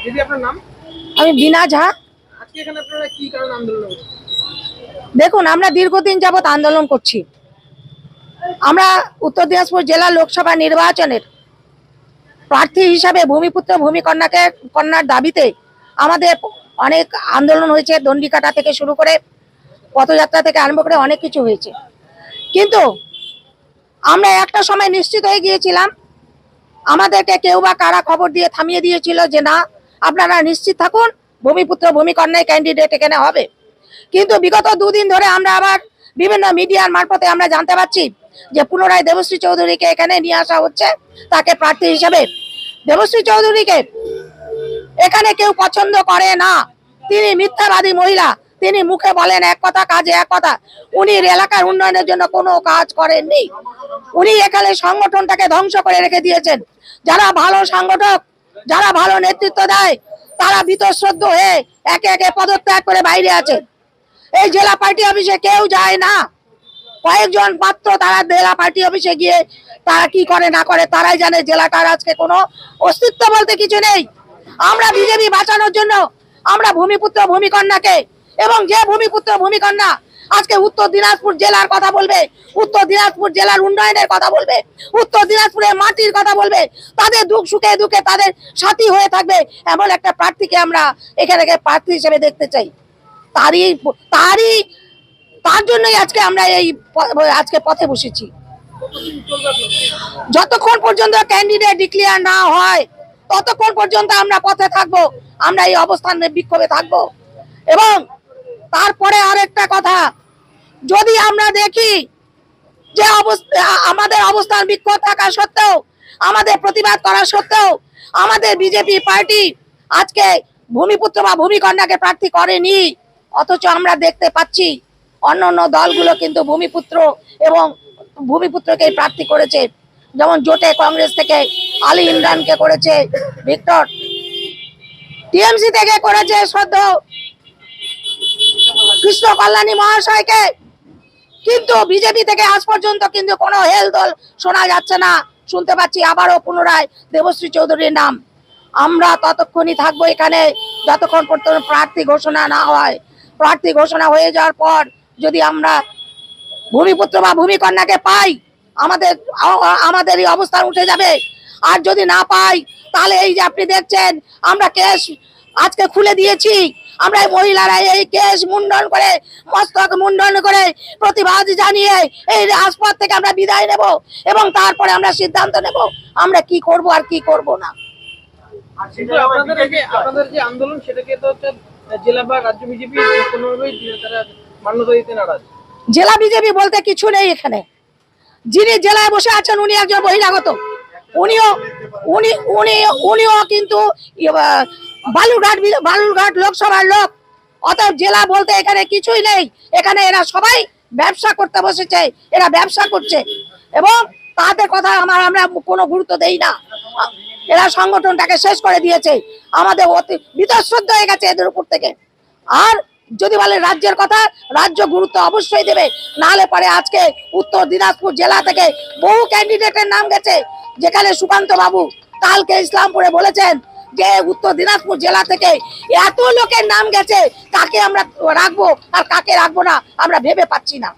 দিদি আপনার নাম? আমি বিনা ঝা। আজকে এখানে আপনারা কি কারণে আন্দোলন করছেন? দেখুন, আমরা দীর্ঘদিন যাবৎ আন্দোলন করছি। আমরা উত্তর দিনাজপুর জেলা লোকসভা নির্বাচনের প্রার্থী হিসাবে ভূমিপুত্র কন্যার দাবিতে আমাদের অনেক আন্দোলন হয়েছে। দণ্ডিকাটা থেকে শুরু করে পথযাত্রা থেকে আরম্ভ করে অনেক কিছু হয়েছে, কিন্তু আমরা একটা সময় নিশ্চিত হয়ে গিয়েছিলাম, আমাদেরকে কেউ বা কারা খবর দিয়ে থামিয়ে দিয়েছিল যে না, আপনারা নিশ্চিত থাকুন, ভূমিপুত্র ভূমিকন্যায় ক্যান্ডিডেট এখানে হবে। কিন্তু বিগত দুদিন ধরে আমরা আবার বিভিন্ন মিডিয়ার মারফতে আমরা জানতে পারছি যে পুনরায় দেবশ্রী চৌধুরীকে এখানে নিয়ে আসা হচ্ছে তাকে প্রার্থী হিসাবে। দেবশ্রী চৌধুরীকে এখানে কেউ পছন্দ করে না। তিনি মিথ্যাবাদী মহিলা। তিনি মুখে বলেন এক কথা, কাজে এক কথা। উনি এলাকার উন্নয়নের জন্য কোনো কাজ করেননি। উনি এখানে সংগঠনটাকে ধ্বংস করে রেখে দিয়েছেন। যারা ভালো সংগঠক, যারা ভালো নেতৃত্ব দেয়, তারা বীতশ্রদ্ধ হয়ে একে একে পদত্যাগ করে বাইরে আছে। এই জেলা পার্টি অফিসে কেউ যায় না, কয়েকজন মাত্র তারা জেলা পার্টি অফিসে গিয়ে তারা কি করে না করে তারাই জানে। জেলাটার আজকে কোনো অস্তিত্ব বলতে কিছু নেই। আমরা বিজেপি বাঁচানোর জন্য আমরা ভূমিপুত্র ভূমিকন্যাকে, এবং যে ভূমিপুত্র ভূমিকন্যা আজকে উত্তর দিনাজপুর জেলার কথা বলবে, উত্তর দিনাজপুর জেলার উন্নয়নের কথা বলবে, উত্তর দিনাজপুরের মাটির কথা বলবে, তাদের দুঃখ সুখে দুঃখে তাদের সাথী হয়ে থাকবে, এমন একটা প্রার্থীকে আমরা এখানে প্রার্থী হিসেবে দেখতে চাই। তার জন্যই আজকে আমরা আজকে পথে বসেছি। যতক্ষণ পর্যন্ত ক্যান্ডিডেট ডিক্লেয়ার না হয় ততক্ষণ পর্যন্ত আমরা পথে থাকবো, আমরা এই অবস্থানে বিক্ষোভে থাকবো। এবং তারপরে আরেকটা কথা, যদি আমরা দেখি যে আমাদের অবস্থান বিক্ষোভ থাকা সত্ত্বেও, আমাদের প্রতিবাদ করা সত্ত্বেও আমাদের বিজেপি পার্টি আজকে ভূমিপুত্র বা ভূমিকন্যাকে প্রার্থী করেনি, অথচ আমরা দেখতে পাচ্ছি অন্য অন্য দলগুলো কিন্তু ভূমিপুত্রকে প্রার্থী করেছে। যেমন জোটে কংগ্রেস থেকে আলী ইমরানকে করেছে ভিক্টর, টিএমসি থেকে করেছে শ্রদ্ধেয় কৃষ্ণ কল্যাণী মহাশয়কে, কিন্তু বিজেপি থেকে আজ পর্যন্ত কিন্তু কোনো হেলদোল শোনা যাচ্ছে না। শুনতে পাচ্ছি আবারও পুনরায় দেবশ্রী চৌধুরীর নাম। আমরা ততক্ষণই থাকবো এখানে যতক্ষণ পর্যন্ত প্রার্থী ঘোষণা না হয়। প্রার্থী ঘোষণা হয়ে যাওয়ার পর যদি আমরা ভূমিপুত্র বা ভূমিকন্যাকে পাই, আমাদেরই অবস্থান উঠে যাবে। আর যদি না পাই, তাহলে এই যে আপনি দেখছেন আমরা কেস আজকে খুলে দিয়েছি, আমরা মহিলারা এই কেস মুন্ডন করে, মস্তক মুন্ডন করে প্রতিবাদ জানিয়ে এই রাজপথ থেকে আমরা বিদায় নেব, এবং তারপরে আমরা সিদ্ধান্ত নেব আমরা কি করব আর কি করব না। আপনাদের যে আন্দোলন সেটাকে তো জেলা বা রাজ্য বিজেপি কোনোভাবেই তারা মান্যতা দিতে নারাজ। জেলা বিজেপি বলতে কিছু নেই এখানে। যিনি জেলায় বসে আছেন উনি একজন বহিরাগত। উনিও কিন্তু বালুরঘাট লোকসভার লোক। অতএব জেলা বলতে এখানে কিছুই নেই। এখানে এরা সবাই ব্যবসা করতে বসেছে, এরা ব্যবসা করছে, এবং তাদের কথা আমরা কোনো গুরুত্ব দেই না। এরা সংগঠনটাকে শেষ করে দিয়েছে। আমাদের অতি বীতশ্রদ্ধ হয়ে গেছে এদের উপর থেকে। আর যদি বলে রাজ্যের কথা, রাজ্য গুরুত্ব অবশ্যই দেবে। নাহলে পরে আজকে উত্তর দিনাজপুর জেলা থেকে বহু ক্যান্ডিডেটের নাম গেছে, যেখানে সুকান্ত বাবু কালকে ইসলামপুরে বলেছেন যে উত্তর দিনাজপুর জেলা থেকে এত লোকের নাম গেছে, কাকে আমরা রাখবো আর কাকে রাখবো না আমরা ভেবে পাচ্ছি না।